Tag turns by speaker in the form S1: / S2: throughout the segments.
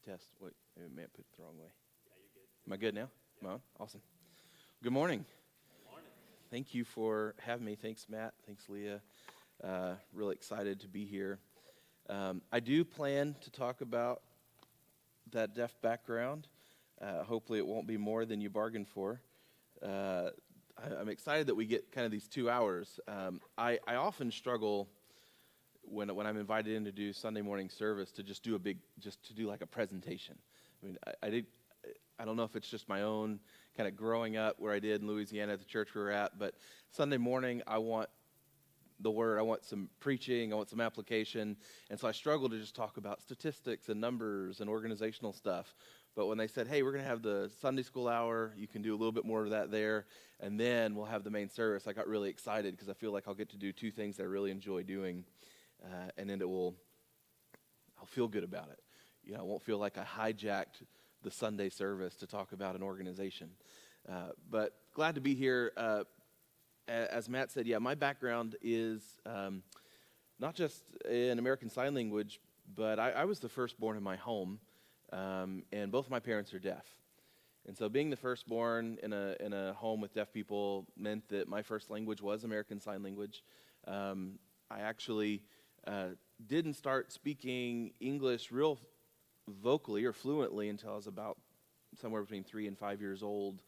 S1: test. Wait, maybe Matt put it the wrong way. Yeah, you're good. Am I good now? Am I on? Awesome. Good morning. Good morning. Thank you for having me. Thanks, Matt. Thanks, Leah. Really excited to be here. I do plan to talk about that deaf background. Hopefully it won't be more than you bargained for. I'm excited that we get kind of these 2 hours. I often struggle when I'm invited in to do Sunday morning service to just do like a presentation. I mean, I don't know if it's just my own kind of growing up where I did in Louisiana at the church we were at, but Sunday morning I want the word, I want some preaching, I want some application, and so I struggle to just talk about statistics and numbers and organizational stuff. But when they said, hey, we're going to have the Sunday school hour, you can do a little bit more of that there, and then we'll have the main service, I got really excited because I feel like I'll get to do two things that I really enjoy doing, and then I'll feel good about it. You know, I won't feel like I hijacked the Sunday service to talk about an organization. But glad to be here. As Matt said, yeah, my background is not just in American Sign Language, but I was the firstborn in my home, and both my parents are deaf. And so being the firstborn in a home with deaf people meant that my first language was American Sign Language. I actually didn't start speaking English real vocally or fluently until I was about somewhere between 3 and 5 years old.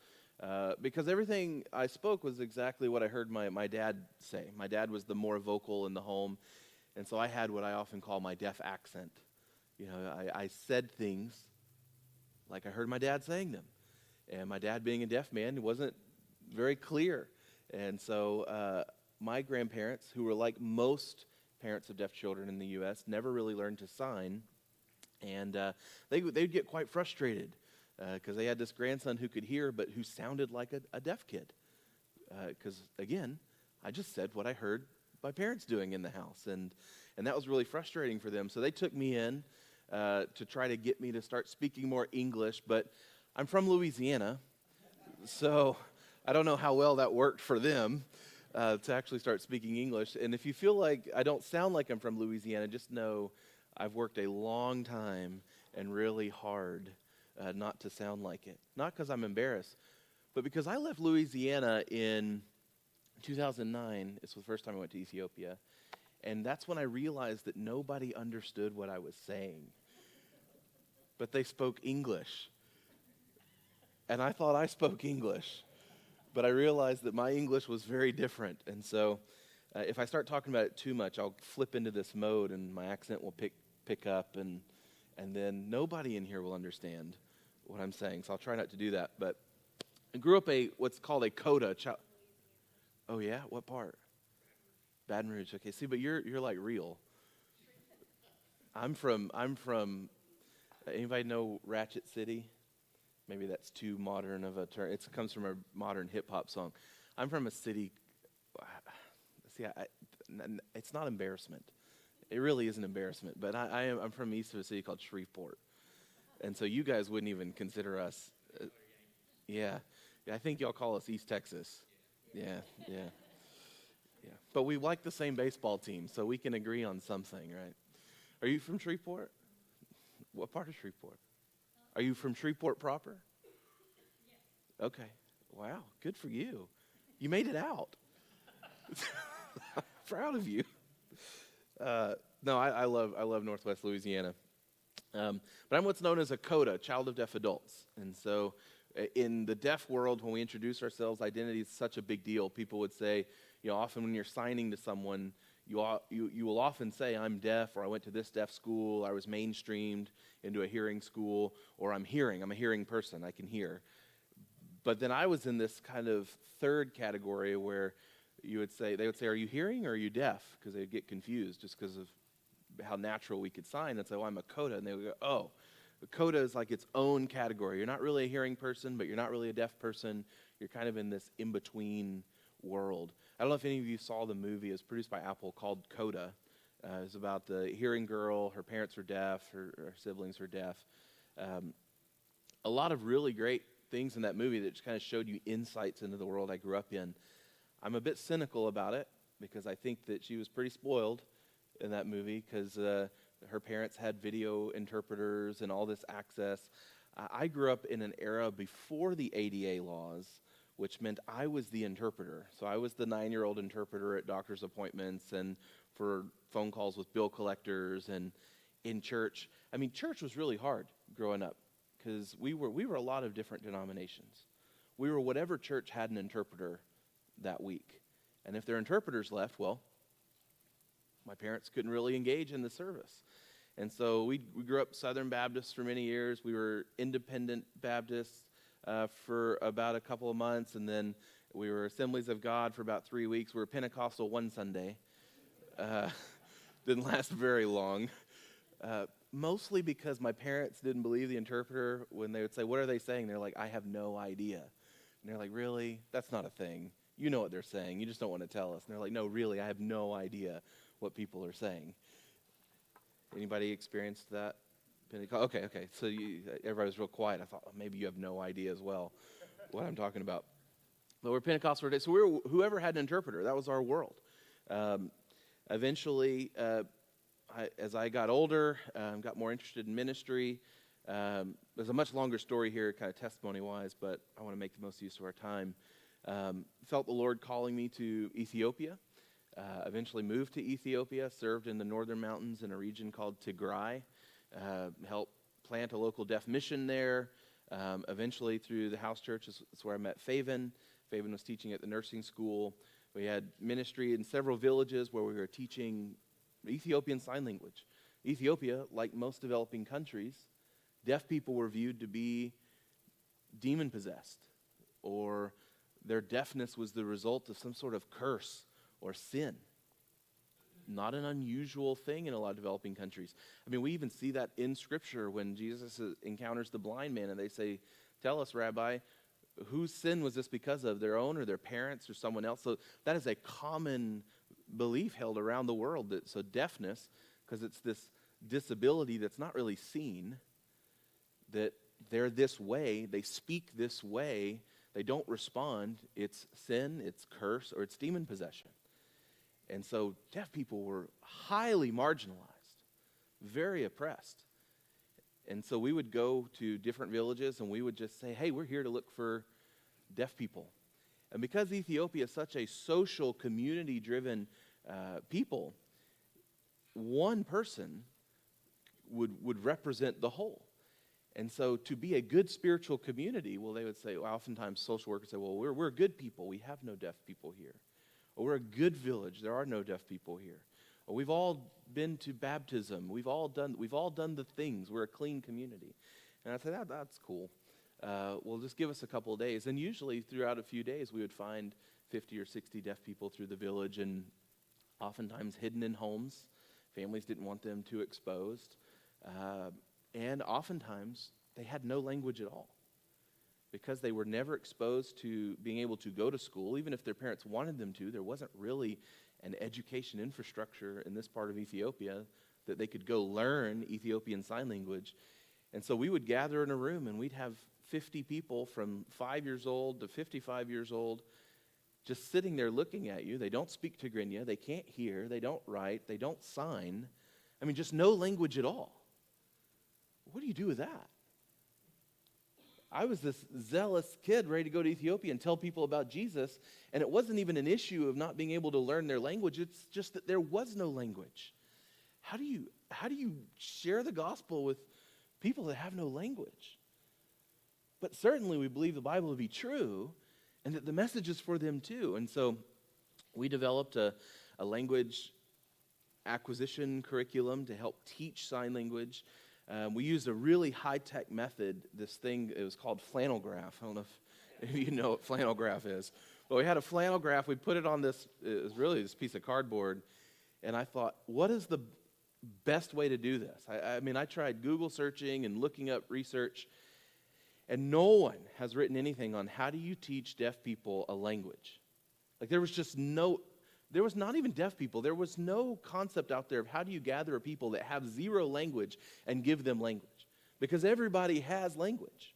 S1: Because everything I spoke was exactly what I heard my dad say. My dad was the more vocal in the home, and so I had what I often call my deaf accent. You know, I said things like I heard my dad saying them. And my dad, being a deaf man, wasn't very clear. And so my grandparents, who were like most parents of deaf children in the U.S., never really learned to sign. And they'd get quite frustrated because they had this grandson who could hear but who sounded like a deaf kid. Because, again, I just said what I heard my parents doing in the house. And that was really frustrating for them. So they took me in to try to get me to start speaking more English. But I'm from Louisiana, so I don't know how well that worked for them to actually start speaking English. And if you feel like I don't sound like I'm from Louisiana, just know I've worked a long time and really hard not to sound like it. Not because I'm embarrassed, but because I left Louisiana in 2009. It's the first time I went to Ethiopia. And that's when I realized that nobody understood what I was saying. But they spoke English. And I thought I spoke English. But I realized that my English was very different. And so if I start talking about it too much, I'll flip into this mode and my accent will pick up. And then nobody in here will understand what I'm saying. So I'll try not to do that. But I grew up what's called a coda. Oh, yeah? What part? Baton Rouge. Okay, see, but you're like real. I'm from, anybody know Ratchet City? Maybe that's too modern of a term. It comes from a modern hip-hop song. I'm from a city, see, it's not embarrassment. It really is an embarrassment, but I'm from east of a city called Shreveport. And so you guys wouldn't even consider us, yeah, I think y'all call us East Texas. Yeah. But we like the same baseball team, so we can agree on something, right? Are you from Shreveport? What part of Shreveport? Are you from Shreveport proper? Yes. Okay. Wow, good for you. You made it out. Proud of you. No, I love Northwest Louisiana. But I'm what's known as a CODA, Child of Deaf Adults. And so in the deaf world, when we introduce ourselves, identity is such a big deal. People would say, you know, often when you're signing to someone, you will often say, I'm deaf, or I went to this deaf school, I was mainstreamed into a hearing school, or I'm a hearing person, I can hear. But then I was in this kind of third category where they would say, are you hearing or are you deaf? Because they'd get confused just because of how natural we could sign. And so I'm a CODA, and they would go, oh, a CODA is like its own category. You're not really a hearing person, but you're not really a deaf person. You're kind of in this in-between world. I don't know if any of you saw the movie. It was produced by Apple called CODA. It was about the hearing girl. Her parents were deaf. Her siblings were deaf. A lot of really great things in that movie that just kind of showed you insights into the world I grew up in. I'm a bit cynical about it because I think that she was pretty spoiled in that movie because Her parents had video interpreters and all this access. I grew up in an era before the ADA laws, which meant I was the interpreter. So I was the 9-year-old interpreter at doctor's appointments and for phone calls with bill collectors and in church. I mean, church was really hard growing up because we were a lot of different denominations. We were whatever church had an interpreter that week. And if their interpreters left, well, my parents couldn't really engage in the service. And so we grew up Southern Baptists for many years. We were Independent Baptists for about a couple of months, and then we were Assemblies of God for about 3 weeks. We were Pentecostal one Sunday. Didn't last very long. Mostly because my parents didn't believe the interpreter when they would say, "What are they saying?" They're like, "I have no idea." And they're like, "Really? That's not a thing. You know what they're saying. You just don't want to tell us." And they're like, "No, really, I have no idea what people are saying." Anybody experienced that? Okay. So everybody was real quiet. I thought, maybe you have no idea as well what I'm talking about. But we're Pentecostal today. So we were whoever had an interpreter. That was our world. Eventually, as I got older, got more interested in ministry. There's a much longer story here, kind of testimony-wise, but I want to make the most use of our time. Felt the Lord calling me to Ethiopia. Eventually moved to Ethiopia, served in the northern mountains in a region called Tigray, helped plant a local deaf mission there. Eventually through the house church is where I met Faven. Faven was teaching at the nursing school. We had ministry in several villages where we were teaching Ethiopian Sign Language. Ethiopia, like most developing countries, deaf people were viewed to be demon-possessed, or their deafness was the result of some sort of curse or sin. Not an unusual thing in a lot of developing countries. I mean, we even see that in Scripture when Jesus encounters the blind man and they say, "Tell us, Rabbi, whose sin was this because of? Their own or their parents or someone else?" So that is a common belief held around the world. So deafness, because it's this disability that's not really seen, that they're this way, they speak this way, they don't respond, it's sin, it's curse, or it's demon possession. And so deaf people were highly marginalized, very oppressed. And so we would go to different villages and we would just say, "Hey, we're here to look for deaf people." And because Ethiopia is such a social, community-driven people, one person would represent the whole. And so to be a good spiritual community, well, they would say, oftentimes social workers say, "Well, we're good people. We have no deaf people here." Or, "We're a good village. There are no deaf people here." Or, "We've all been to baptism. We've all done the things. We're a clean community." And I'd say, that's cool. Well, just give us a couple of days. And usually throughout a few days, we would find 50 or 60 deaf people through the village, and oftentimes hidden in homes. Families didn't want them too exposed. And oftentimes, they had no language at all. Because they were never exposed to being able to go to school, even if their parents wanted them to, there wasn't really an education infrastructure in this part of Ethiopia that they could go learn Ethiopian Sign Language. And so we would gather in a room and we'd have 50 people from 5 years old to 55 years old just sitting there looking at you. They don't speak Tigrinya, they can't hear, they don't write, they don't sign. I mean, just no language at all. What do you do with that? I was this zealous kid ready to go to Ethiopia and tell people about Jesus, and it wasn't even an issue of not being able to learn their language. It's just that there was no language. How do you share the gospel with people that have no language? But certainly we believe the Bible to be true, and that the message is for them too. And so we developed a language acquisition curriculum to help teach sign language. We used a really high-tech method, this thing, it was called flannel graph. I don't know if you know what flannel graph is. But we had a flannel graph, we put it on this, it was really this piece of cardboard, and I thought, what is the best way to do this? I mean, I tried Google searching and looking up research, and no one has written anything on how do you teach deaf people a language. Like there was not even deaf people. There was no concept out there of how do you gather a people that have zero language and give them language. Because everybody has language.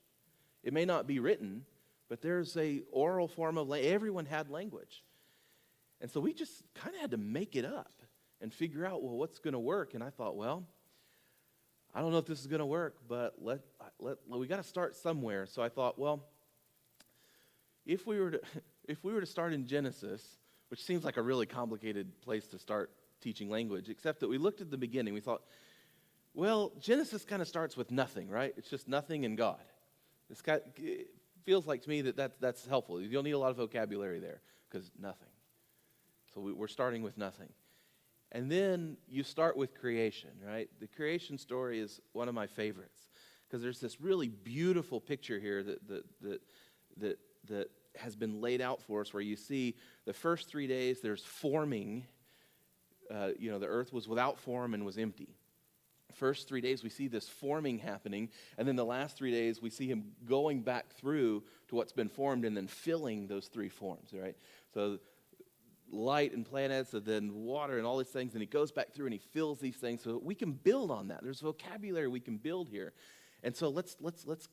S1: It may not be written, but there's a oral form of language. Everyone had language. And so we just kind of had to make it up and figure out, well, what's going to work? And I thought, well, I don't know if this is going to work, but we got to start somewhere. So I thought, well, if we were to start in Genesis, which seems like a really complicated place to start teaching language, except that we looked at the beginning, we thought, well, Genesis kind of starts with nothing, right? It's just nothing and God. It feels like to me that's helpful. You don't need a lot of vocabulary there, because nothing. So we're starting with nothing. And then you start with creation, right? The creation story is one of my favorites, because there's this really beautiful picture here that has been laid out for us, where you see the first 3 days there's forming. The earth was without form and was empty. First 3 days we see this forming happening, and then the last 3 days we see him going back through to what's been formed and then filling those three forms, right? So light and planets, and then water and all these things, and he goes back through and he fills these things, so we can build on that. There's vocabulary we can build here. And so let's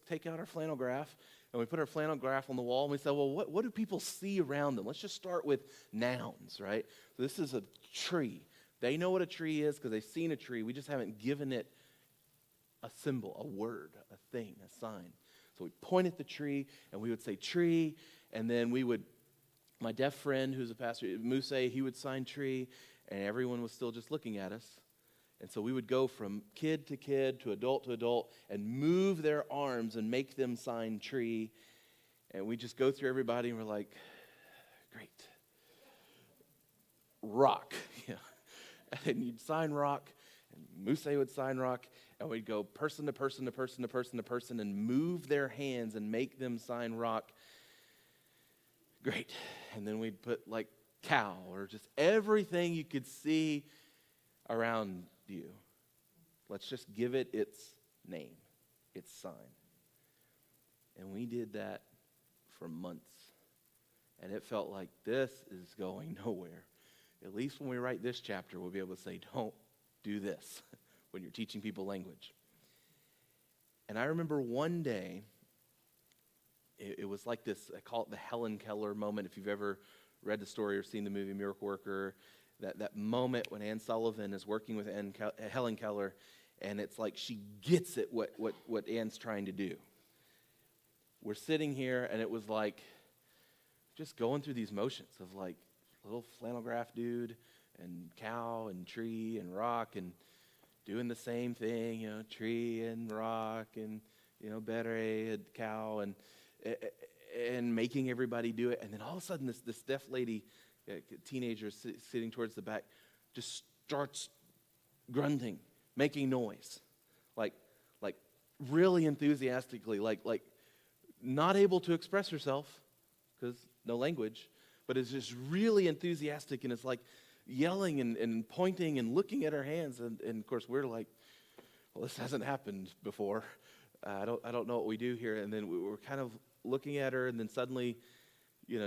S1: take out our flannel graph, and we put our flannel graph on the wall, and we say, well, what do people see around them? Let's just start with nouns, right? So this is a tree. They know what a tree is because they've seen a tree. We just haven't given it a symbol, a word, a thing, a sign. So we point at the tree, and we would say tree, and then my deaf friend who's a pastor, Muse, he would sign tree, and everyone was still just looking at us. And so we would go from kid to adult, and move their arms and make them sign tree. And we just go through everybody, and we're like, great. Rock. Yeah. And you'd sign rock, and Muse would sign rock, and we'd go person to person to person to person to person and move their hands and make them sign rock. Great. And then we'd put like cow, or just everything you could see around you. Let's just give it its name, its sign. And we did that for months. And it felt like this is going nowhere. At least when we write this chapter, we'll be able to say, don't do this when you're teaching people language. And I remember one day, it was like this, I call it the Helen Keller moment. If you've ever read the story or seen the movie Miracle Worker, that moment when Anne Sullivan is working with Helen Keller, and it's like she gets it, what Anne's trying to do. We're sitting here, and it was like just going through these motions of like little flannel graph dude and cow and tree and rock and doing the same thing, tree and rock and, better cow and making everybody do it. And then all of a sudden this deaf lady, teenager sitting towards the back, just starts grunting, making noise, like really enthusiastically, like not able to express herself because no language, but is just really enthusiastic, and it's like yelling and pointing and looking at her hands. And of course we're like, well, this hasn't happened before. I don't know what we do here. And then we're kind of looking at her, and then suddenly,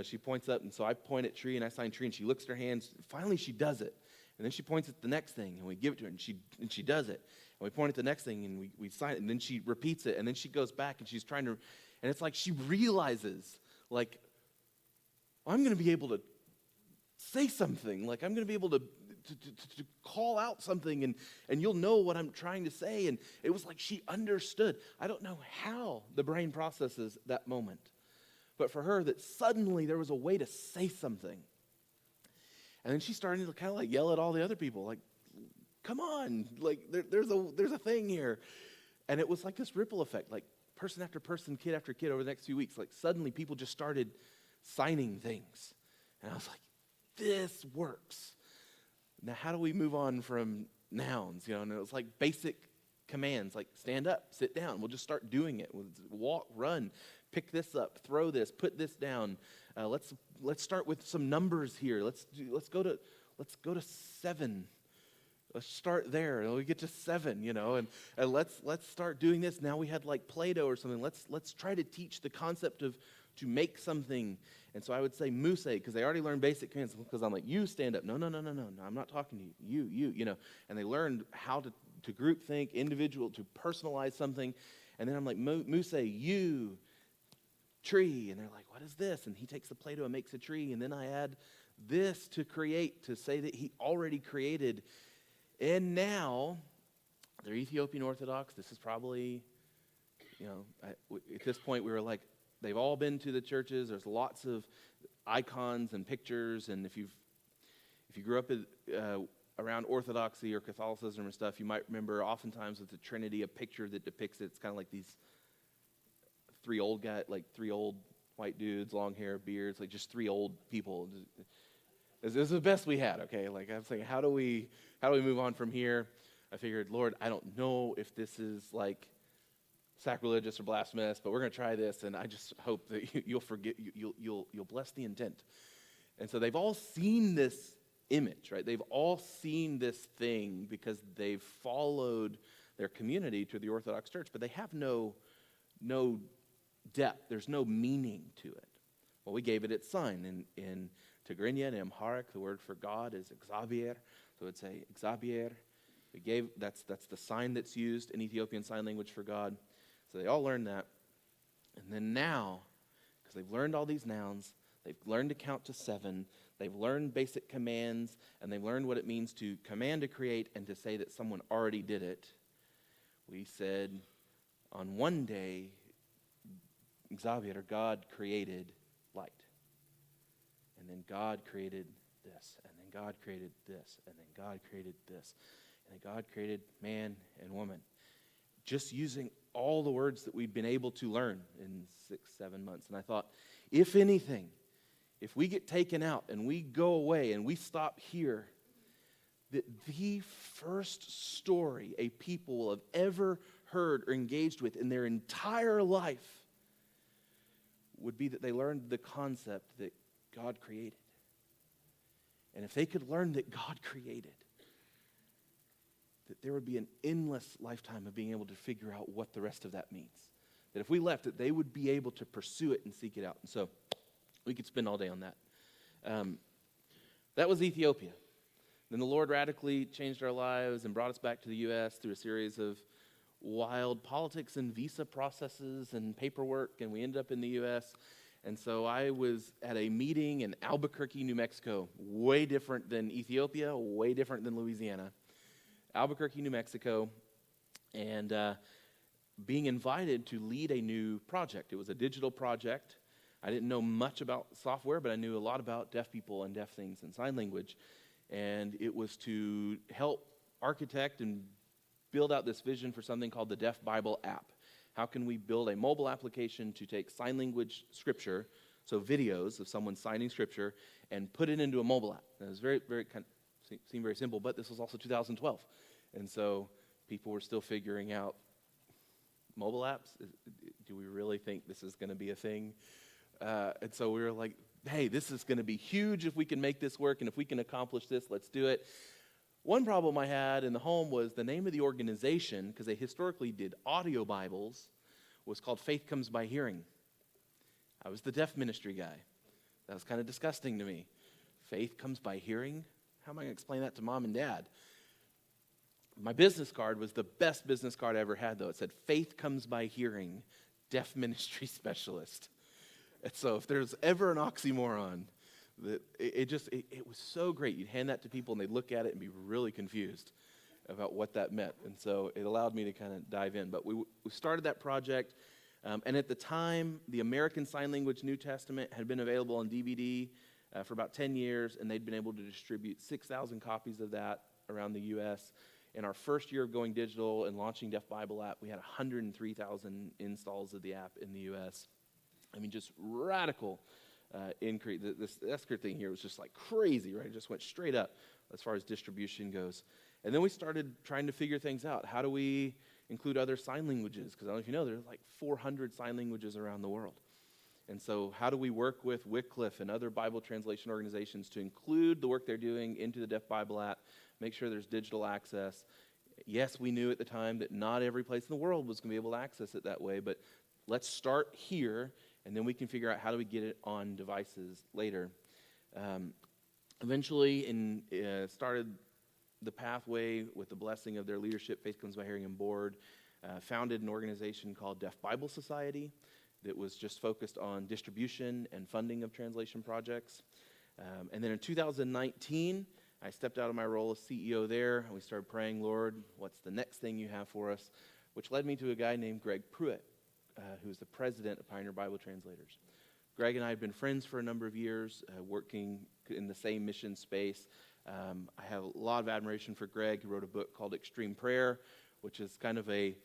S1: she points up, and so I point at tree and I sign tree, and she looks at her hands. Finally, she does it. And then she points at the next thing, and we give it to her, and she does it. And we point at the next thing, and we sign it, and then she repeats it, and then she goes back, and she's trying to, and it's like she realizes, like, I'm going to be able to say something, like I'm going to be able to call out something, and you'll know what I'm trying to say. And it was like she understood. I don't know how the brain processes that moment, but for her, that suddenly there was a way to say something. And then she's starting to kind of like yell at all the other people, like, come on, like there's a thing here. And it was like this ripple effect, like person after person, kid after kid over the next few weeks, like suddenly people just started signing things. And I was like, this works. Now, how do we move on from nouns? And it was like basic commands, like stand up, sit down. We'll just start doing it. We'll walk, run, pick this up, throw this, put this down. Let's start with some numbers here. Let's go to 7. Let's start there, and we get to 7, and let's start doing this. Now we had like Play-Doh or something. Let's try to teach the concept of to make something. And so I would say Muse, because they already learned basic commands, because I'm like, you stand up. No, I'm not talking to you. You. And they learned how to group think, individual, to personalize something. And then I'm like, Muse, you, tree. And they're like, what is this? And he takes the Play-Doh and makes a tree. And then I add this to create, to say that he already created. And now They're Ethiopian Orthodox. This is probably, at this point we were like, they've all been to the churches. There's lots of icons and pictures, and if you grew up around Orthodoxy or Catholicism or stuff, you might remember oftentimes with the Trinity a picture that depicts it. It's kind of like these three old white dudes, long hair, beards, like just three old people. This is the best we had, okay? Like I'm saying, how do we move on from here? I figured, Lord, I don't know if this is like sacrilegious or blasphemous, but we're going to try this, and I just hope that you'll bless the intent. And so they've all seen this image, right? They've all seen this thing because they've followed their community to the Orthodox Church, but they have no depth. There's no meaning to it. Well, we gave it its sign. In Tigrinya and Amharic, the word for God is Xavier, so it's a Xavier. That's the sign that's used in Ethiopian Sign Language for God. So they all learned that. And then now, because they've learned all these nouns, they've learned to count to 7, they've learned basic commands, and they've learned what it means to command to create and to say that someone already did it. We said, on one day, Xavier, God created light. And then God created this, and then God created this, and then God created this, and then God created man and woman. Just using all the words that we'd been able to learn in 6-7 months. And I thought, if anything, if we get taken out and we go away and we stop here, that the first story a people will have ever heard or engaged with in their entire life would be that they learned the concept that God created. And if they could learn that God created, that there would be an endless lifetime of being able to figure out what the rest of that means. That if we left it, they would be able to pursue it and seek it out. And so we could spend all day on that. That was Ethiopia. Then the Lord radically changed our lives and brought us back to the U.S. through a series of wild politics and visa processes and paperwork, and we ended up in the U.S. And so I was at a meeting in Albuquerque, New Mexico, way different than Ethiopia, way different than Louisiana. Albuquerque, New Mexico, and being invited to lead a new project. It was a digital project. I didn't know much about software, but I knew a lot about deaf people and deaf things and sign language. And it was to help architect and build out this vision for something called the Deaf Bible app. How can we build a mobile application to take sign language scripture, so videos of someone signing scripture, and put it into a mobile app? And it was very, very seemed very simple, but this was also 2012. And so people were still figuring out mobile apps. Do we really think this is going to be a thing? And so we were like, hey, this is going to be huge if we can make this work, and if we can accomplish this, let's do it. One problem I had in the home was the name of the organization, because they historically did audio Bibles, was called Faith Comes by Hearing. I was the deaf ministry guy. That was kind of disgusting to me. Faith comes by hearing? How am I going to explain that to mom and dad? My business card was the best business card I ever had, though. It said, Faith Comes by Hearing, Deaf Ministry Specialist. And so if there's ever an oxymoron, it was so great. You'd hand that to people, and they'd look at it and be really confused about what that meant. And so it allowed me to kind of dive in. But we started that project, and at the time, the American Sign Language New Testament had been available on DVD for about 10 years, and they'd been able to distribute 6,000 copies of that around the U.S. In our first year of going digital and launching Deaf Bible app, we had 103,000 installs of the app in the U.S. I mean, just radical increase. This Esker thing here was just like crazy, right? It just went straight up as far as distribution goes. And then we started trying to figure things out. How do we include other sign languages? Because I don't know if you know, there's like 400 sign languages around the world. And so how do we work with Wycliffe and other Bible translation organizations to include the work they're doing into the Deaf Bible app, make sure there's digital access? Yes, we knew at the time that not every place in the world was going to be able to access it that way, but let's start here, and then we can figure out how do we get it on devices later. Eventually, started the pathway with the blessing of their leadership, Faith Comes by Hearing and Board, founded an organization called Deaf Bible Society that was just focused on distribution and funding of translation projects. And then in 2019, I stepped out of my role as CEO there, and we started praying, Lord, what's the next thing you have for us? Which led me to a guy named Greg Pruitt, who's the president of Pioneer Bible Translators. Greg and I have been friends for a number of years, working in the same mission space. I have a lot of admiration for Greg. He wrote a book called Extreme Prayer, which is kind of a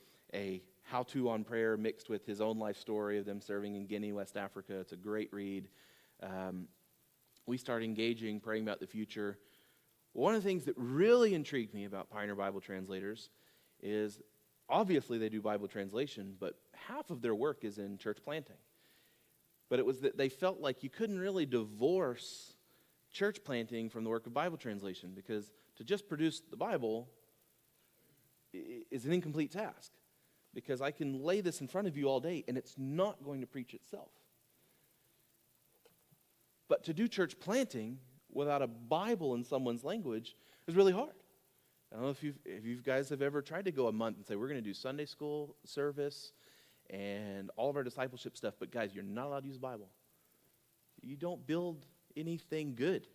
S1: how-to on prayer mixed with his own life story of them serving in Guinea, West Africa. It's a great read. We started engaging, praying about the future. One of the things that really intrigued me about Pioneer Bible Translators is obviously they do Bible translation, but half of their work is in church planting. But it was that they felt like you couldn't really divorce church planting from the work of Bible translation, because to just produce the Bible is an incomplete task, because I can lay this in front of you all day and it's not going to preach itself. But to do church planting without a Bible in someone's language is really hard. I don't know if you guys have ever tried to go a month and say, we're going to do Sunday school service and all of our discipleship stuff, but guys, you're not allowed to use the Bible. You don't build anything good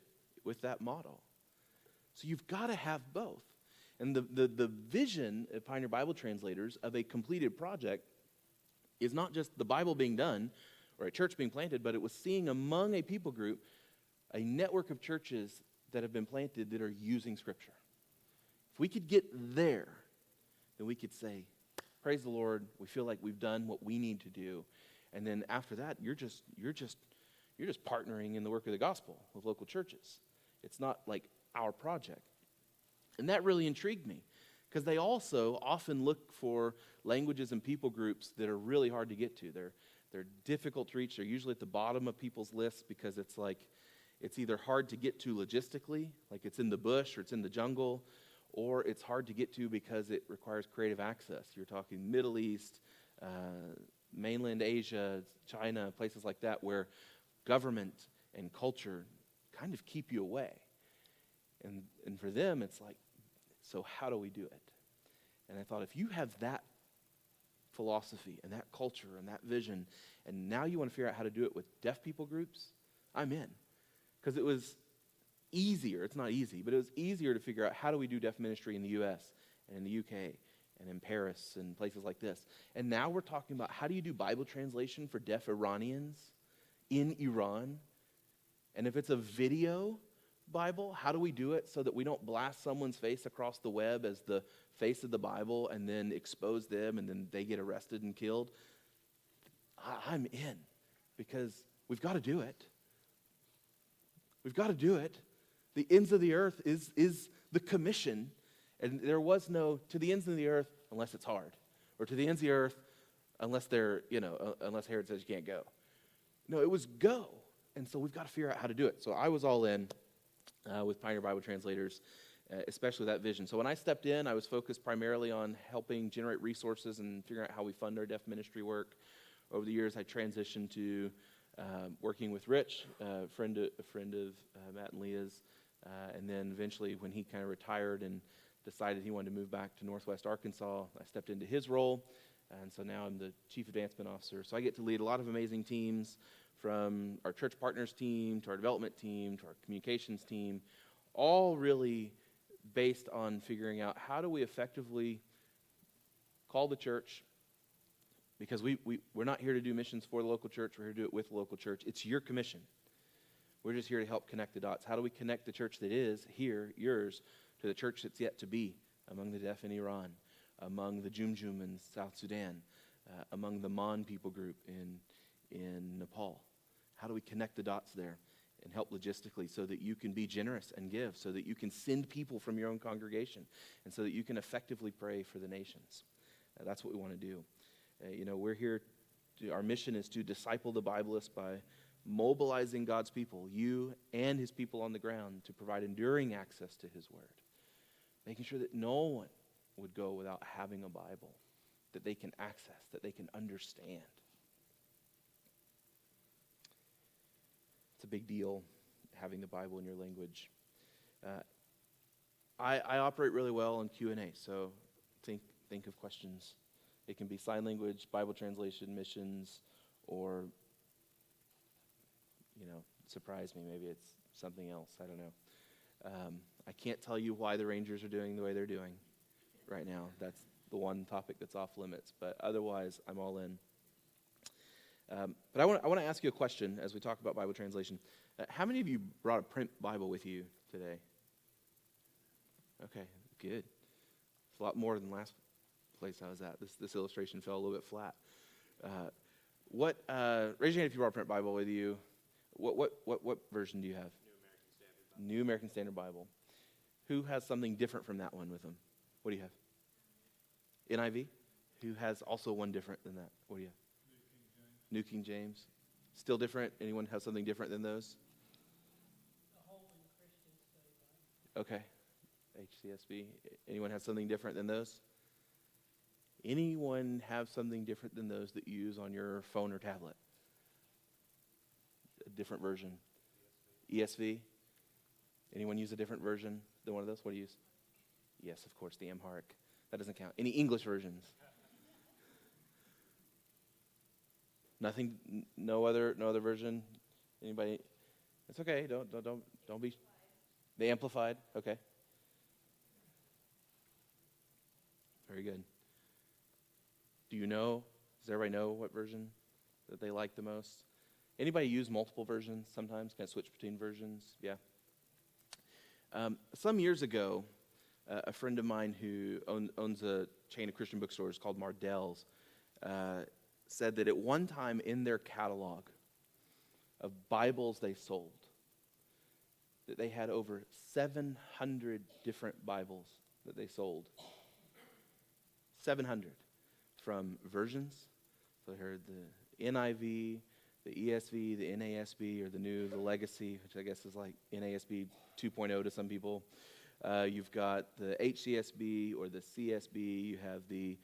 S1: with that model. So you've got to have both. And the vision of Pioneer Bible Translators of a completed project is not just the Bible being done or a church being planted, but it was seeing among a people group a network of churches that have been planted that are using Scripture. If we could get there, then we could say, praise the Lord, we feel like we've done what we need to do. And then after that, you're just partnering in the work of the gospel with local churches. It's not like our project. And that really intrigued me, because they also often look for languages and people groups that are really hard to get to. They're difficult to reach. They're usually at the bottom of people's lists because it's either hard to get to logistically, like it's in the bush or it's in the jungle, or it's hard to get to because it requires creative access. You're talking Middle East, mainland Asia, China, places like that where government and culture kind of keep you away. And for them, it's like, so how do we do it? And I thought, if you have that philosophy and that culture and that vision, and now you want to figure out how to do it with deaf people groups, I'm in. Because it was easier, it's not easy, but it was easier to figure out how do we do deaf ministry in the U.S. and in the U.K. and in Paris and places like this. And now we're talking about how do you do Bible translation for deaf Iranians in Iran? And if it's a video Bible, how do we do it so that we don't blast someone's face across the web as the face of the Bible and then expose them and then they get arrested and killed? I'm in, because we've got to do it. We've got to do it. The ends of the earth is the commission, and there was no to the ends of the earth unless it's hard, or to the ends of the earth unless unless Herod says you can't go. No, it was go, and so we've got to figure out how to do it. So I was all in with Pioneer Bible Translators, especially that vision. So when I stepped in, I was focused primarily on helping generate resources and figuring out how we fund our deaf ministry work. Over the years, I transitioned to working with Rich, a friend of Matt and Leah's, and then eventually when he kind of retired and decided he wanted to move back to Northwest Arkansas, I stepped into his role, and so now I'm the Chief Advancement Officer. So I get to lead a lot of amazing teams, from our church partners team to our development team to our communications team, all really based on figuring out how do we effectively call the church, because we're not here to do missions for the local church, we're here to do it with the local church. It's your commission. We're just here to help connect the dots. How do we connect the church that is here, yours, to the church that's yet to be among the deaf in Iran, among the Jumjum in South Sudan, among the Mon people group in Nepal? How do we connect the dots there and help logistically so that you can be generous and give, so that you can send people from your own congregation, and so that you can effectively pray for the nations? That's what we want to do. We're here, our mission is to disciple the Biblists by mobilizing God's people, you and his people on the ground, to provide enduring access to his word, making sure that no one would go without having a Bible that they can access, that they can understand. It's a big deal having the Bible in your language. I operate really well in Q&A, so think of questions. It can be sign language, Bible translation, missions, or, surprise me. Maybe it's something else. I don't know. I can't tell you why the Rangers are doing the way they're doing right now. That's the one topic that's off limits. But otherwise, I'm all in. But I want to ask you a question as we talk about Bible translation. How many of you brought a print Bible with you today? Okay, good. It's a lot more than last place I was at. This illustration fell a little bit flat. Raise your hand if you brought a print Bible with you. What version do you have? New American Standard Bible. Who has something different from that one with them? What do you have? NIV? Who has also one different than that? What do you have? New King James. Still different? Anyone have something different than those?
S2: The Holman Christian Study Bible.
S1: Okay. HCSB. Anyone have something different than those? Anyone have something different than those that you use on your phone or tablet? A different version? ESV? Anyone use a different version than one of those? What do you use? Yes, of course, the Amharic. That doesn't count. Any English versions? Nothing. No other version. Anybody? It's okay. Don't be. The Amplified. Okay. Very good. Do you know? Does everybody know what version that they like the most? Anybody use multiple versions sometimes? Can I switch between versions? Yeah. Some years ago, a friend of mine who owns a chain of Christian bookstores called Mardell's said that at one time in their catalog of Bibles they sold, that they had over 700 different Bibles that they sold. 700 from versions. So I heard the NIV, the ESV, the NASB, or the Legacy, which I guess is like NASB 2.0 to some people. You've got the HCSB or the CSB. You have the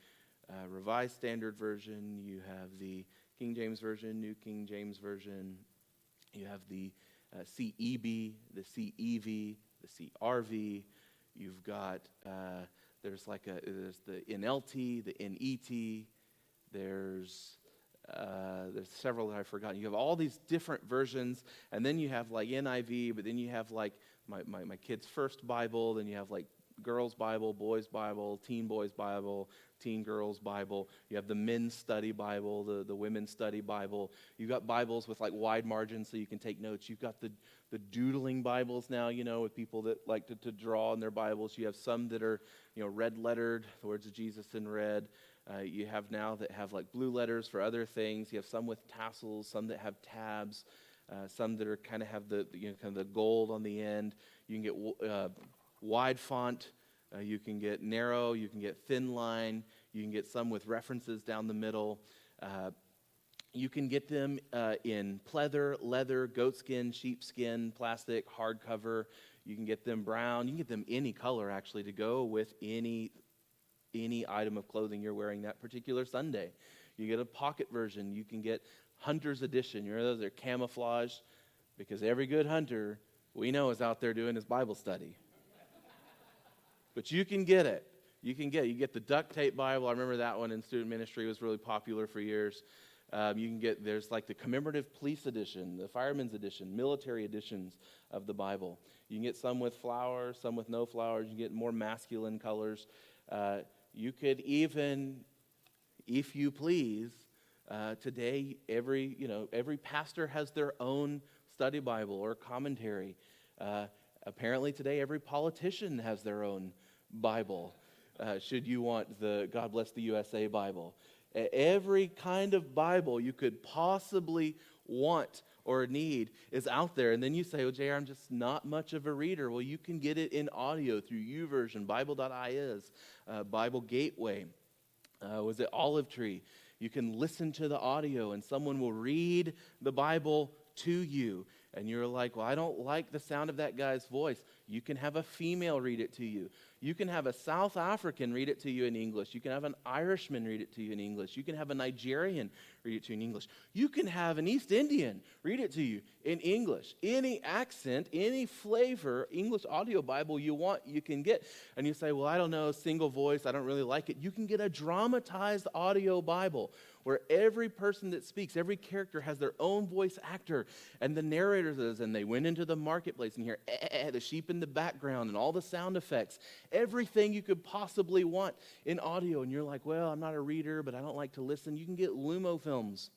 S1: Revised Standard Version. You have the King James Version, New King James Version. You have the CEB, the CEV, the CRV. You've got there's the NLT, the NET. There's several that I've forgotten. You have all these different versions, and then you have like NIV, but then you have like my kid's first Bible, then you have like girls' Bible, boys' Bible, teen boys' Bible, teen girls' Bible. You have the men's study Bible, the women's study Bible. You've got Bibles with like wide margins so you can take notes. You've got the doodling Bibles now, with people that like to draw in their Bibles. You have some that are, red lettered, the words of Jesus in red. You have now that have like blue letters for other things. You have some with tassels, some that have tabs, some that are kind of have the gold on the end. You can get wide font. You can get narrow. You can get thin line. You can get some with references down the middle. You can get them in pleather, leather, goatskin, sheepskin, plastic, hardcover. You can get them brown. You can get them any color actually to go with any item of clothing you're wearing that particular Sunday. You get a pocket version. You can get Hunter's Edition. Those are camouflage, because every good hunter we know is out there doing his Bible study. But you can get it. You get the duct tape Bible. I remember that one in student ministry. It was really popular for years. There's like the commemorative police edition, the fireman's edition, military editions of the Bible. You can get some with flowers, some with no flowers. You can get more masculine colors. You could even, if you please, today every pastor has their own study Bible or commentary. Apparently today every politician has their own Bible. Should you want the God Bless the USA Bible. Every kind of Bible you could possibly want or need is out there. And then you say, JR, I'm just not much of a reader. Well, you can get it in audio through YouVersion, Bible.is, Bible Gateway. Was it Olive Tree? You can listen to the audio and someone will read the Bible to you. And you're like, well, I don't like the sound of that guy's voice. You can have a female read it to you. You can have a South African read it to you in English. You can have an Irishman read it to you in English. You can have a Nigerian read it to you in English. You can have an East Indian read it to you in English. Any accent, any flavor, English audio Bible you want, you can get. And you say, well, I don't know, single voice, I don't really like it. You can get a dramatized audio Bible where every person that speaks, every character has their own voice actor. And the narrator says, and they went into the marketplace and hear the sheep in the background and all the sound effects, everything you could possibly want in audio. And you're like, well, I'm not a reader, but I don't like to listen. You can get Lumo films,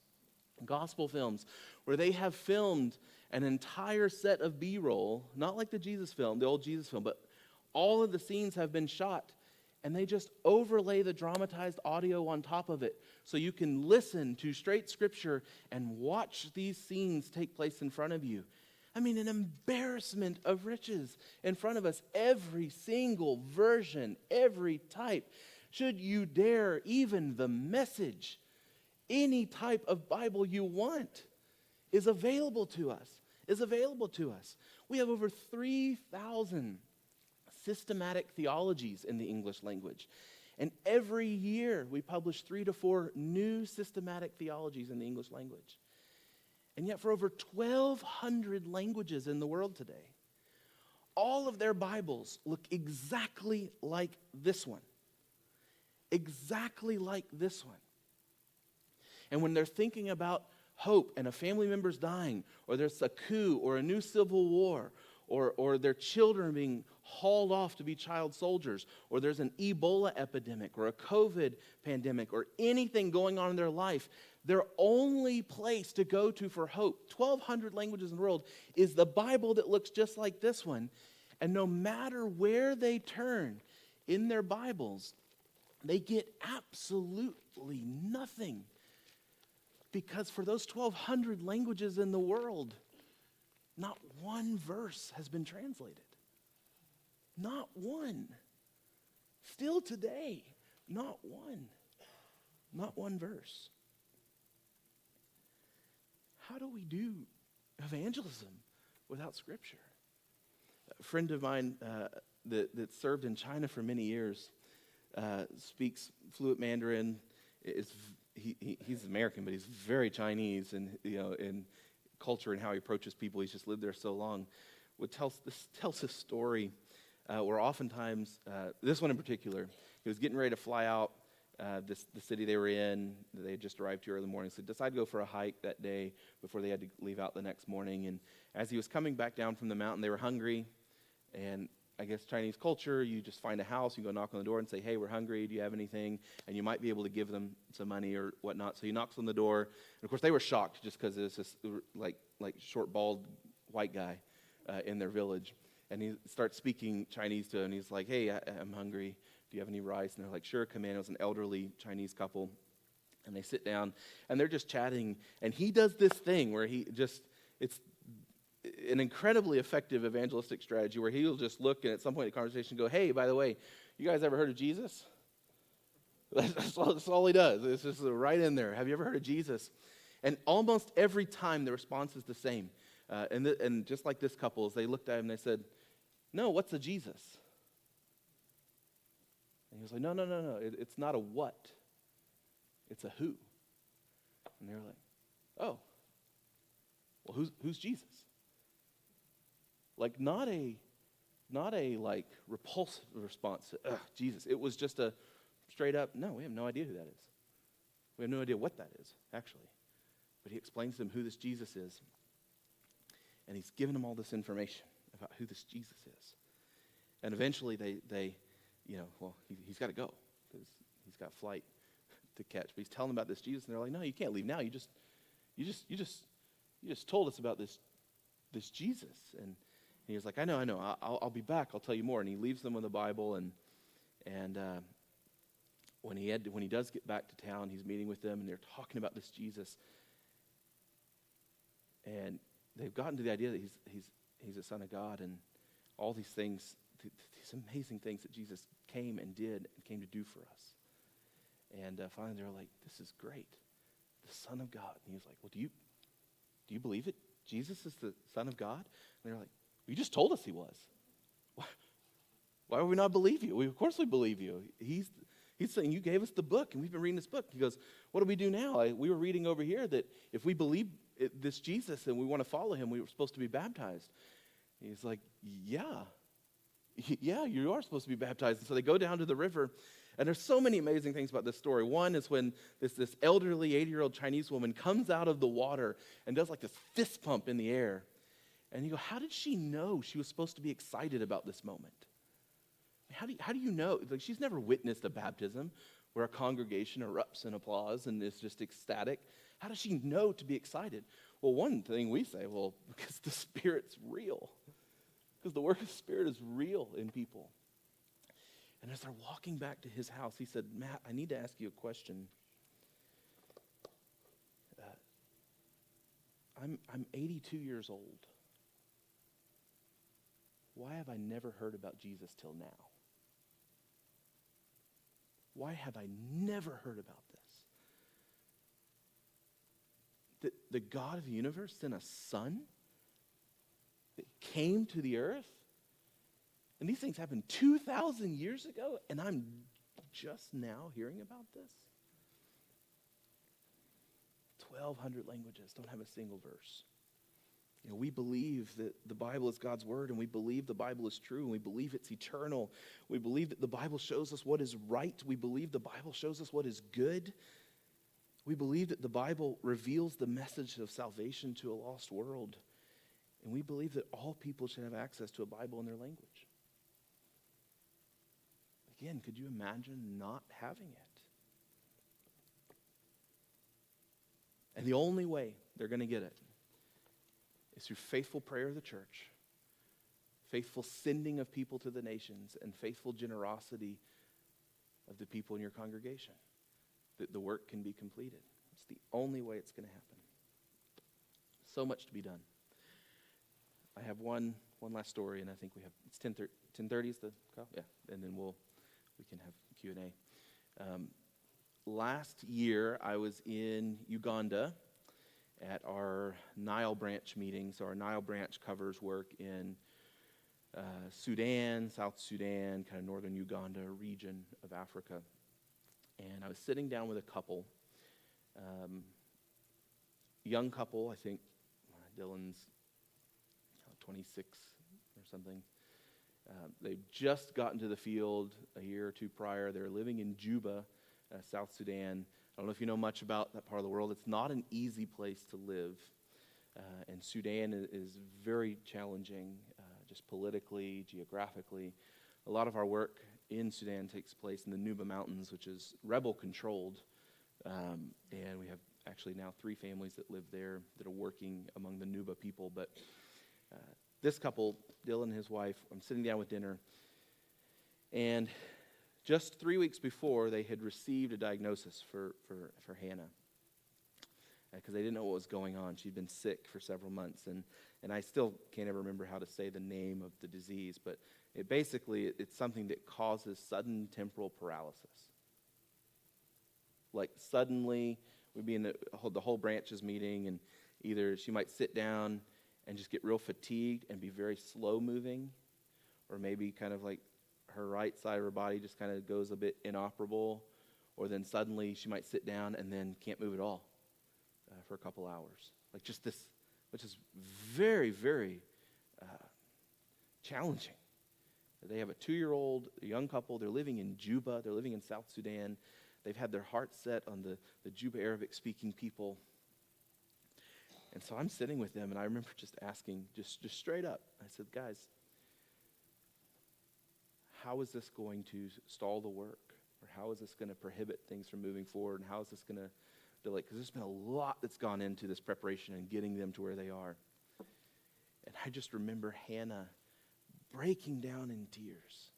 S1: gospel films, where they have filmed an entire set of B-roll, not like the Jesus film, the old Jesus film, but all of the scenes have been shot, and they just overlay the dramatized audio on top of it so you can listen to straight scripture and watch these scenes take place in front of you. I mean, an embarrassment of riches in front of us. Every single version, every type. Should you dare, even the Message, any type of Bible you want is available to us. We have over 3,000 systematic theologies in the English language. And every year we publish 3 to 4 new systematic theologies in the English language. And yet for over 1,200 languages in the world today, all of their Bibles look exactly like this one. Exactly like this one. And when they're thinking about hope and a family member's dying, or there's a coup or a new civil war, or their children being hauled off to be child soldiers, or there's an Ebola epidemic or a COVID pandemic or anything going on in their life, their only place to go to for hope, 1,200 languages in the world, is the Bible that looks just like this one. And no matter where they turn in their Bibles, they get absolutely nothing. Because for those 1,200 languages in the world, not one verse has been translated. Not one. Still today, not one. Not one verse. How do we do evangelism without Scripture? A friend of mine that served in China for many years speaks fluent Mandarin. He's American, but he's very Chinese, and in culture and how he approaches people. He's just lived there so long. Tells this story where oftentimes, this one in particular, he was getting ready to fly out the city they were in. They had just arrived here in the morning, so decided to go for a hike that day before they had to leave out the next morning. And as he was coming back down from the mountain, they were hungry, and I guess Chinese culture, you just find a house, you go knock on the door and say, hey, we're hungry, do you have anything? And you might be able to give them some money or whatnot. So he knocks on the door, and of course they were shocked just because it was this like short, bald white guy in their village. And he starts speaking Chinese to him, and he's like, hey, I'm hungry, do you have any rice? And they're like, sure, come in. It was an elderly Chinese couple. And they sit down, and they're just chatting, and he does this thing where it's an incredibly effective evangelistic strategy where he'll just look and at some point in the conversation go, hey, by the way, you guys ever heard of Jesus? That's all he does. It's just right in there. Have you ever heard of Jesus? And almost every time the response is the same. And just like this couple, as they looked at him, they said, no, what's a Jesus? And he was like, no. It's not a what. It's a who. And they were like, oh, well, who's Jesus? Like not a like repulsive response to Jesus. It was just a straight up, no, we have no idea who that is. We have no idea what that is, actually. But he explains to them who this Jesus is. And he's given them all this information about who this Jesus is. And eventually they he's got to go because he's got a flight to catch. But he's telling them about this Jesus, and they're like, no, you can't leave now. You just told us about this Jesus. And he was like, I know. I'll be back. I'll tell you more. And he leaves them with the Bible. And when he does get back to town, he's meeting with them, and they're talking about this Jesus. And they've gotten to the idea that he's a son of God, and all these things, these amazing things that Jesus came and did and came to do for us. And finally, they're like, "This is great, the Son of God." And he was like, "Well, do you believe it? Jesus is the Son of God?" And they're like, "You just told us he was. Why would we not believe you? Of course we believe you. He's saying you gave us the book, and we've been reading this book." He goes, "What do we do now? We were reading over here that if we believe this Jesus and we want to follow him, we were supposed to be baptized." And he's like, yeah, you are supposed to be baptized. And so they go down to the river, and there's so many amazing things about this story. One is when this elderly 80-year-old Chinese woman comes out of the water and does like this fist pump in the air. And you go, how did she know she was supposed to be excited about this moment? How do you know? Like, she's never witnessed a baptism where a congregation erupts in applause and is just ecstatic. How does she know to be excited? Well, one thing we say, well, because the Spirit's real. Because the work of the Spirit is real in people. And as they're walking back to his house, he said, Matt, I need to ask you a question. I'm 82 years old. Why have I never heard about Jesus till now? Why have I never heard about this? The God of the universe sent a son that came to the earth? And these things happened 2,000 years ago, and I'm just now hearing about this? 1,200 languages don't have a single verse. You know, we believe that the Bible is God's word, and we believe the Bible is true, and we believe it's eternal. We believe that the Bible shows us what is right. We believe the Bible shows us what is good. We believe that the Bible reveals the message of salvation to a lost world. And we believe that all people should have access to a Bible in their language. Again, could you imagine not having it? And the only way they're going to get it is through faithful prayer of the church, faithful sending of people to the nations, and faithful generosity of the people in your congregation, that the work can be completed. It's the only way it's going to happen. So much to be done. I have one last story, and I think we have, it's 10:30 is the call? Yeah, and then we can have Q&A. Last year, I was in Uganda at our Nile branch meeting. So our Nile branch covers work in Sudan, South Sudan, kind of northern Uganda region of Africa. And I was sitting down with a couple, young couple, I think Dylan's 26 or something. They've just gotten to the field a year or two prior. They're living in Juba, South Sudan. I don't know if you know much about that part of the world. It's not an easy place to live. And Sudan is very challenging, just politically, geographically. A lot of our work in Sudan takes place in the Nuba Mountains, which is rebel-controlled. And we have actually now 3 families that live there that are working among the Nuba people. But this couple, Dylan and his wife, I'm sitting down with dinner, and just 3 weeks before, they had received a diagnosis for Hannah because they didn't know what was going on. She'd been sick for several months, and I still can't ever remember how to say the name of the disease, but it's something that causes sudden temporal paralysis. Like suddenly, we'd be in the whole branches meeting, and either she might sit down and just get real fatigued and be very slow moving, or maybe kind of like her right side of her body just kind of goes a bit inoperable, or then suddenly she might sit down and then can't move at all for a couple hours. Like just this, which is very, very challenging. They have a 2-year-old, a young couple. They're living in Juba. They're living in South Sudan. They've had their hearts set on the Juba Arabic-speaking people. And so I'm sitting with them, and I remember just asking, just straight up, I said, guys, how is this going to stall the work? Or how is this going to prohibit things from moving forward? And how is this going to delay? Because there's been a lot that's gone into this preparation and getting them to where they are. And I just remember Hannah breaking down in tears.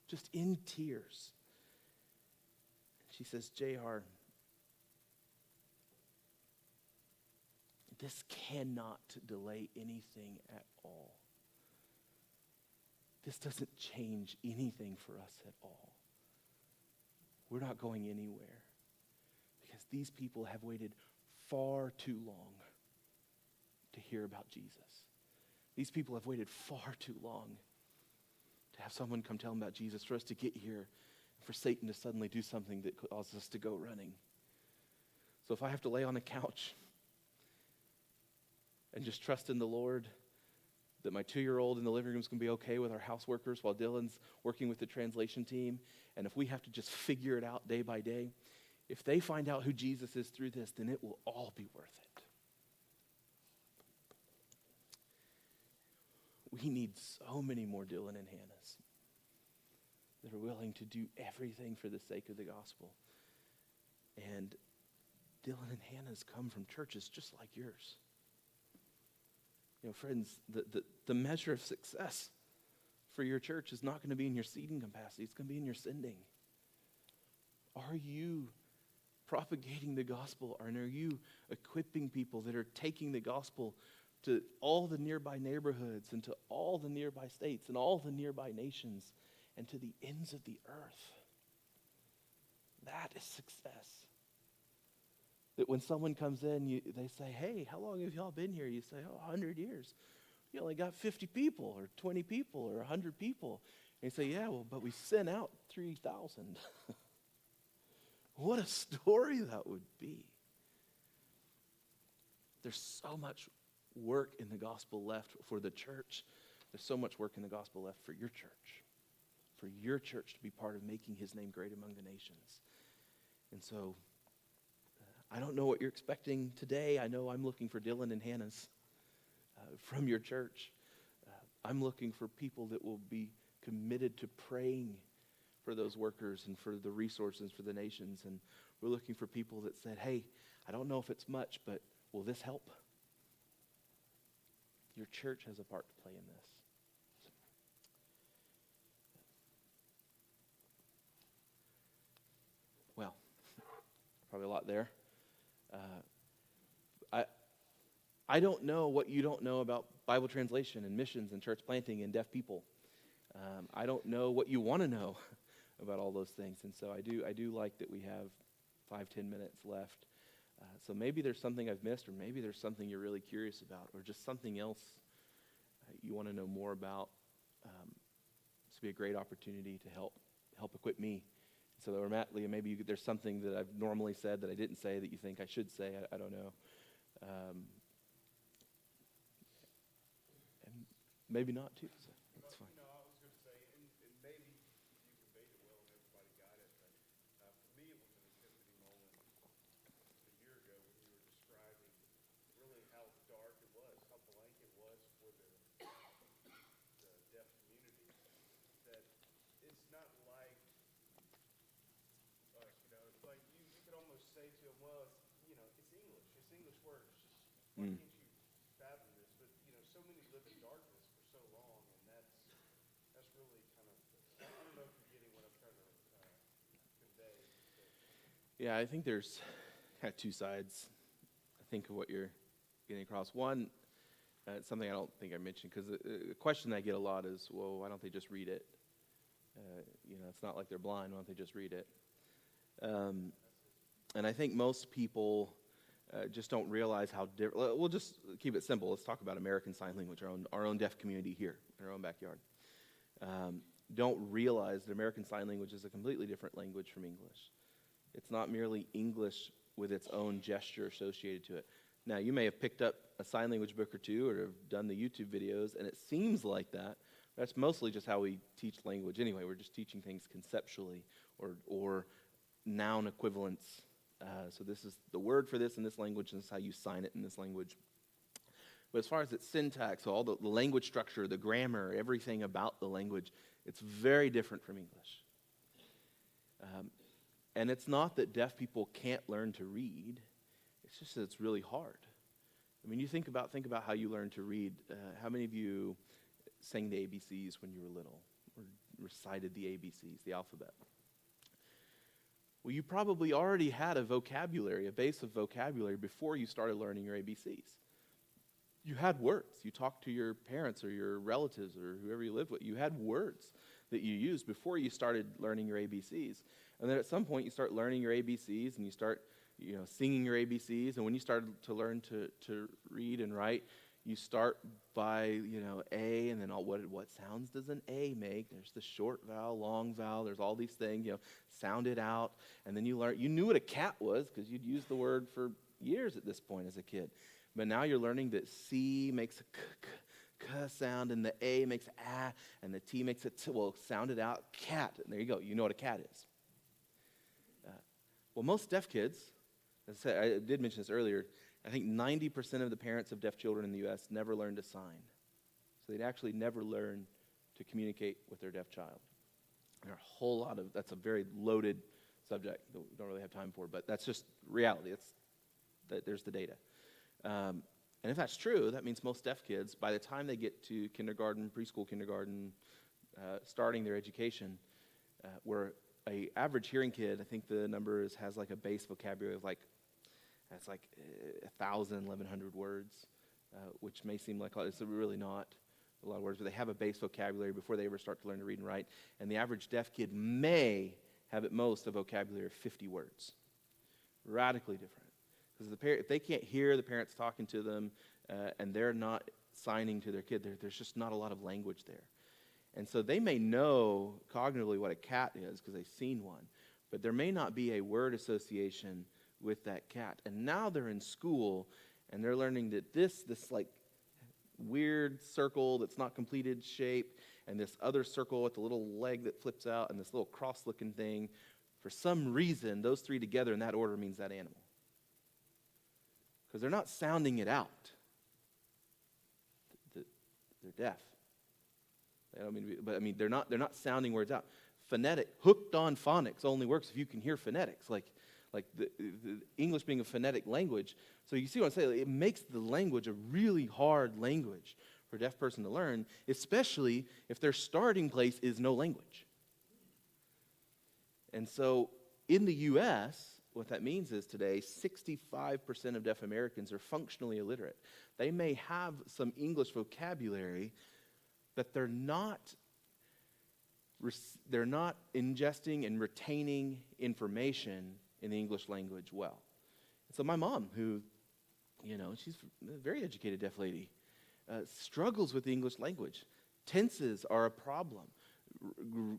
S1: Just in tears. She says, JR, this cannot delay anything at all. This doesn't change anything for us at all. We're not going anywhere because these people have waited far too long to hear about Jesus. These people have waited far too long to have someone come tell them about Jesus, for us to get here, for Satan to suddenly do something that causes us to go running. So if I have to lay on a couch and just trust in the Lord that my 2-year-old in the living room is going to be okay with our house workers while Dylan's working with the translation team, and if we have to just figure it out day by day, if they find out who Jesus is through this, then it will all be worth it. we need so many more Dylan and Hannahs that are willing to do everything for the sake of the gospel. And Dylan and Hannah's come from churches just like yours. You know, friends, the measure of success for your church is not going to be in your seating capacity. It's going to be in your sending. Are you propagating the gospel? And are you equipping people that are taking the gospel to all the nearby neighborhoods and to all the nearby states and all the nearby nations and to the ends of the earth? That is success. That when someone comes in, they say, hey, how long have y'all been here? You say, 100 years. You only got 50 people or 20 people or 100 people. And you say, yeah, well, but we sent out 3,000. What a story that would be. There's so much work in the gospel left for the church. There's so much work in the gospel left for your church to be part of making his name great among the nations. And so, I don't know what you're expecting today. I know I'm looking for Dylan and Hannah's from your church. I'm looking for people that will be committed to praying for those workers and for the resources for the nations. And we're looking for people that said, hey, I don't know if it's much, but will this help? Your church has a part to play in this. Well, probably a lot there. I don't know what you don't know about Bible translation and missions and church planting and deaf people. I don't know what you want to know about all those things. And so I do like that we have 5-10 minutes left. So maybe there's something I've missed, or maybe there's something you're really curious about, or just something else you want to know more about. This would be a great opportunity to help equip me. So that Matt, Leah, maybe there's something that I've normally said that I didn't say that you think I should say. I don't know. And maybe not too. So that's fine.
S3: I was going to say, and maybe you conveyed it well and everybody got it, but for me it was an epiphany moment a year ago when you were describing really how dark it was, how blank it was for the deaf community, that it's not like us, it's like you could almost say to them, well, it's English words, just why can't you fathom this? But, so many live in darkness for so long, and that's really kind of, I don't know if you're getting what I'm trying to convey. But.
S1: Yeah, I think there's kind of two sides, I think, of what you're getting across. One, something I don't think I mentioned, because the question I get a lot is, well, why don't they just read it? It's not like they're blind. Why don't they just read it? And I think most people just don't realize how different. We'll just keep it simple. Let's talk about American Sign Language, our own deaf community here in our own backyard. Don't realize that American Sign Language is a completely different language from English. It's not merely English with its own gesture associated to it. Now, you may have picked up a sign language book or two or have done the YouTube videos, and it seems like that. That's mostly just how we teach language anyway. We're just teaching things conceptually or noun equivalents. So this is the word for this in this language, and this is how you sign it in this language. But as far as its syntax, so all the language structure, the grammar, everything about the language, it's very different from English. And it's not that deaf people can't learn to read. It's just that it's really hard. I mean, you think about how you learn to read. How many of you sang the ABCs when you were little or recited the ABCs, the alphabet? Well, you probably already had a base of vocabulary before you started learning your ABCs. You had words. You talked to your parents or your relatives or whoever you lived with. You had words that you used before you started learning your ABCs. And then at some point you start learning your ABCs and you start singing your ABCs. And when you start to learn to read and write, you start by, A, and then what sounds does an A make? There's the short vowel, long vowel, there's all these things, sound it out. And then you knew what a cat was because you'd used the word for years at this point as a kid. But now you're learning that C makes a k sound, and the A makes a, and the T makes a t. Well, sound it out, cat. And there you go. You know what a cat is. Well, most deaf kids, as I said, I did mention this earlier, I think 90% of the parents of deaf children in the U.S. never learned to sign. So they'd actually never learn to communicate with their deaf child. And there are a whole lot of, that's a very loaded subject that we don't really have time for, but that's just reality. There's the data. And if that's true, that means most deaf kids, by the time they get to kindergarten, preschool kindergarten, starting their education, where a average hearing kid, I think the number has like a base vocabulary of that's like 1,000, 1,100 words, which may seem like a lot. It's really not a lot of words, but they have a base vocabulary before they ever start to learn to read and write. And the average deaf kid may have at most a vocabulary of 50 words. Radically different. Because if they can't hear the parents talking to them and they're not signing to their kid, there's just not a lot of language there. And so they may know cognitively what a cat is because they've seen one, but there may not be a word association with that cat. And now they're in school and they're learning that this like weird circle that's not completed shape and this other circle with the little leg that flips out and this little cross-looking thing, for some reason, those three together in that order means that animal. Because they're not sounding it out. They're deaf. I don't mean to be, but I mean they're not sounding words out. Hooked on phonics only works if you can hear phonetics, like the English being a phonetic language. So you see what I'm saying? It makes the language a really hard language for a deaf person to learn, especially if their starting place is no language. And so in the U.S., what that means is today, 65% of deaf Americans are functionally illiterate. They may have some English vocabulary, but they're not ingesting and retaining information in the English language well. So my mom, who, she's a very educated deaf lady, struggles with the English language. Tenses are a problem.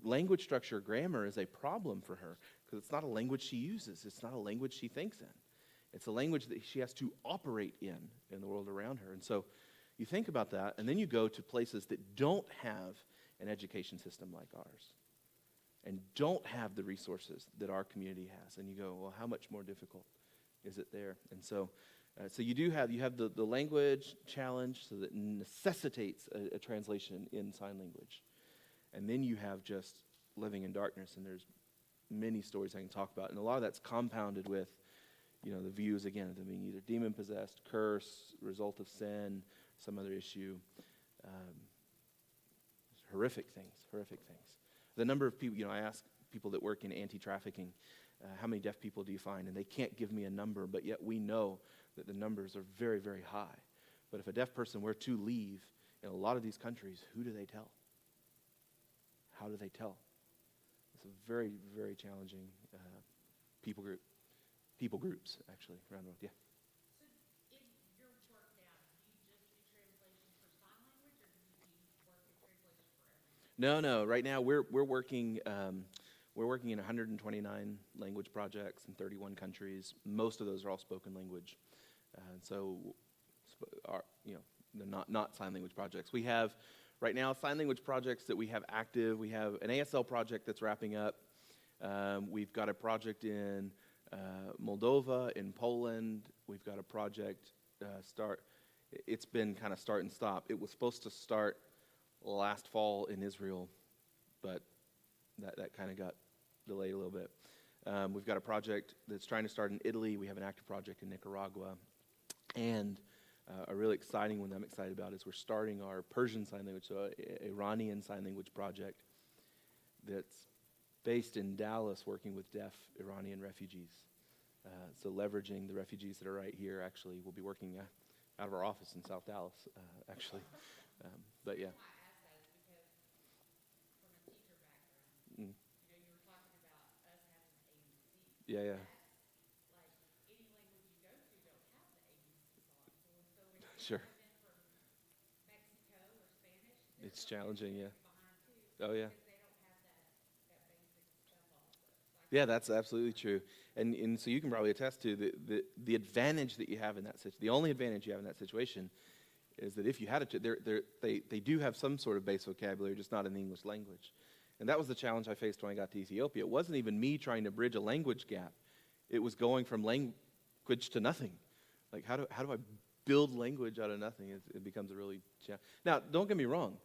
S1: Language structure, grammar is a problem for her because it's not a language she uses. It's not a language she thinks in. It's a language that she has to operate in the world around her. And so you think about that, and then you go to places that don't have an education system like ours and don't have the resources that our community has. And you go, well, how much more difficult is it there? And so you have the language challenge, so that necessitates a translation in sign language. And then you have just living in darkness, and there's many stories I can talk about. And a lot of that's compounded with, the views, again, of them being either demon-possessed, curse, result of sin, some other issue. Horrific things. The number of people, I ask people that work in anti-trafficking, how many deaf people do you find? And they can't give me a number, but yet we know that the numbers are very, very high. But if a deaf person were to leave in a lot of these countries, who do they tell? How do they tell? It's a very, very challenging people groups, actually, around the world. Yeah.
S4: So in your work now, do you just do translation for sign language, or do you work in translation for everything?
S1: No. Right now, we're working in 129 language projects in 31 countries. Most of those are all spoken language, they're not sign language projects. We have right now sign language projects that we have active. We have an ASL project that's wrapping up. We've got a project in Moldova, in Poland. We've got a project it's been kind of start and stop. It was supposed to start last fall in Israel, but that kind of got delayed a little bit. We've got a project that's trying to start in Italy. We have an active project in Nicaragua. And a really exciting one that I'm excited about is we're starting our Persian Sign Language, so Iranian Sign Language project that's based in Dallas, working with deaf Iranian refugees. So leveraging the refugees that are right here. Actually, we'll be working out of our office in South Dallas, actually. But yeah.
S4: Why I ask that is because from a teacher background,
S1: Mm.
S4: you were talking about us having the ABC.
S1: Yeah.
S4: That's like any language you go to don't have the ABC song. So if
S1: Sure.
S4: you're coming from Mexico or Spanish,
S1: It's challenging, yeah.
S4: behind too.
S1: Oh, yeah.
S4: Because they don't have that basic stuff also. So
S1: Yeah, that's absolutely true. And so you can probably attest to the advantage that you have in that situation. The only advantage you have in that situation is that if you had they do have some sort of base vocabulary, just not in the English language. And that was the challenge I faced when I got to Ethiopia. It wasn't even me trying to bridge a language gap. It was going from language to nothing. Like, how do I build language out of nothing, it becomes a really challenge. Now, don't get me wrong.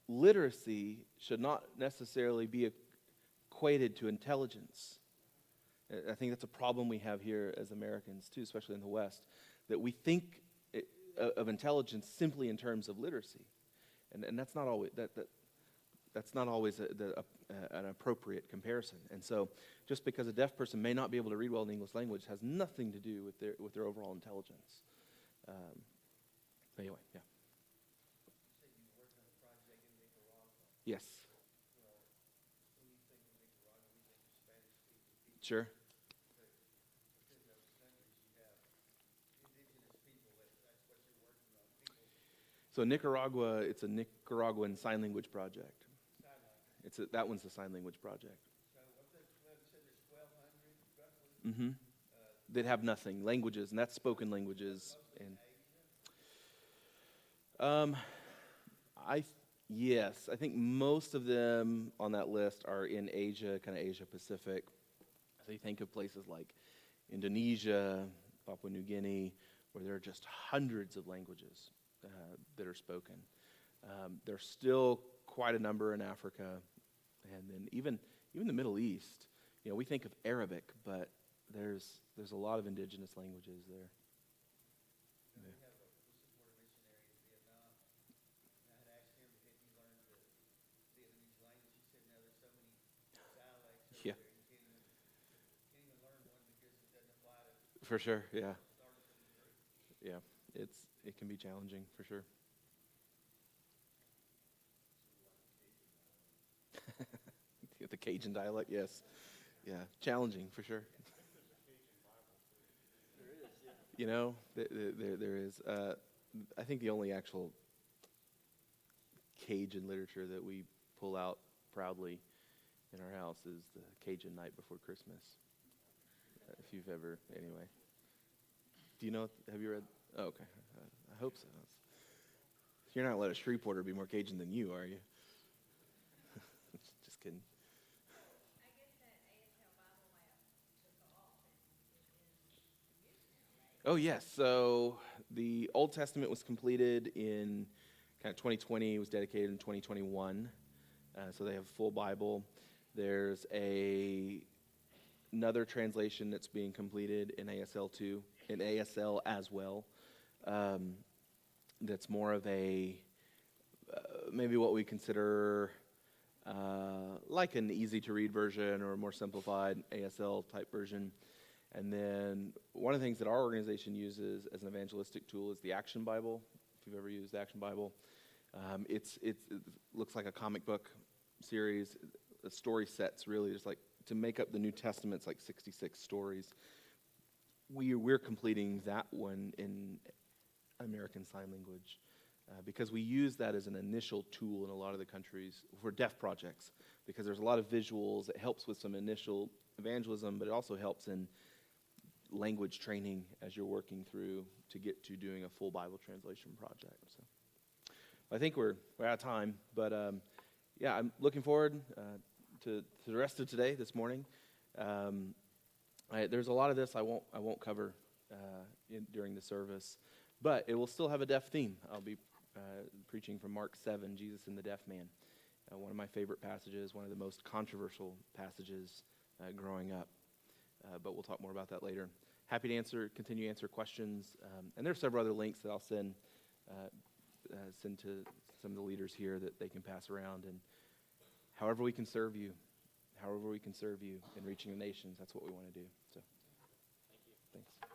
S1: Literacy should not necessarily be equated to intelligence. I think that's a problem we have here as Americans too, especially in the West, that we think of intelligence simply in terms of literacy, and that's not always that's not always an appropriate comparison. And so, just because a deaf person may not be able to read well in the English language has nothing to do with their overall intelligence. Anyway, yeah.
S2: You said you were working on a project in Nicaragua.
S1: Yes.
S2: Well, when you think of Nicaragua, we think of Spanish-speaking people.
S1: Sure.
S2: But within those countries, you have indigenous people. That's what you're working on. People
S1: So Nicaragua, it's a Nicaraguan sign language project.
S2: sign language.
S1: That one's the sign language project.
S2: So what the 12 said there's 1,200 roughly.
S1: Mm-hmm. They'd have nothing, languages, and that's spoken languages. And yes, I think most of them on that list are in Asia, kind of Asia Pacific. So you think of places like Indonesia, Papua New Guinea, where there are just hundreds of languages that are spoken. There's still quite a number in Africa, and then even the Middle East. You know, we think of Arabic, but there's a lot of indigenous languages there.
S2: We support a missionary in Vietnam. And I had asked him, had he learned the Vietnamese language? He said, no, there's so many dialects over
S1: Yeah.
S2: there, you can't even learn one because it doesn't apply to
S1: For sure, yeah.
S2: starting from the root.
S1: Yeah, it can be challenging for sure. The Cajun dialect, yes. Yeah, challenging for sure. You know, there is. I think the only actual Cajun literature that we pull out proudly in our house is the Cajun Night Before Christmas. If you've ever, anyway. Do you know? Have you read? Oh, okay, I hope so. You're not let a Shreveporter be more Cajun than you, are you? Just kidding.
S4: I guess that ASL Bible app took off and is in use now, right?
S1: Oh, yes. So the Old Testament was completed in kind of 2020. It was dedicated in 2021. So they have a full Bible. There's another translation that's being completed in ASL too, in ASL as well. That's more of a maybe what we consider like an easy-to-read version or a more simplified ASL type version. And then one of the things that our organization uses as an evangelistic tool is the Action Bible. If you've ever used the Action Bible, it looks like a comic book series, story sets really, just like to make up the New Testament. It's like 66 stories. We're completing that one in American Sign Language because we use that as an initial tool in a lot of the countries for deaf projects, because there's a lot of visuals. It helps with some initial evangelism, but it also helps in language training as you're working through to get to doing a full Bible translation project. So I think we're out of time, but yeah, I'm looking forward to the rest of today, this morning. There's a lot of this I won't cover during the service, but it will still have a deaf theme. I'll be preaching from Mark 7, Jesus and the Deaf Man. One of my favorite passages, one of the most controversial passages growing up. But we'll talk more about that later. Happy to continue to answer questions. And there's several other links that I'll send to some of the leaders here that they can pass around. And however we can serve you in reaching the nations, that's what we want to do. So, thank you. Thanks.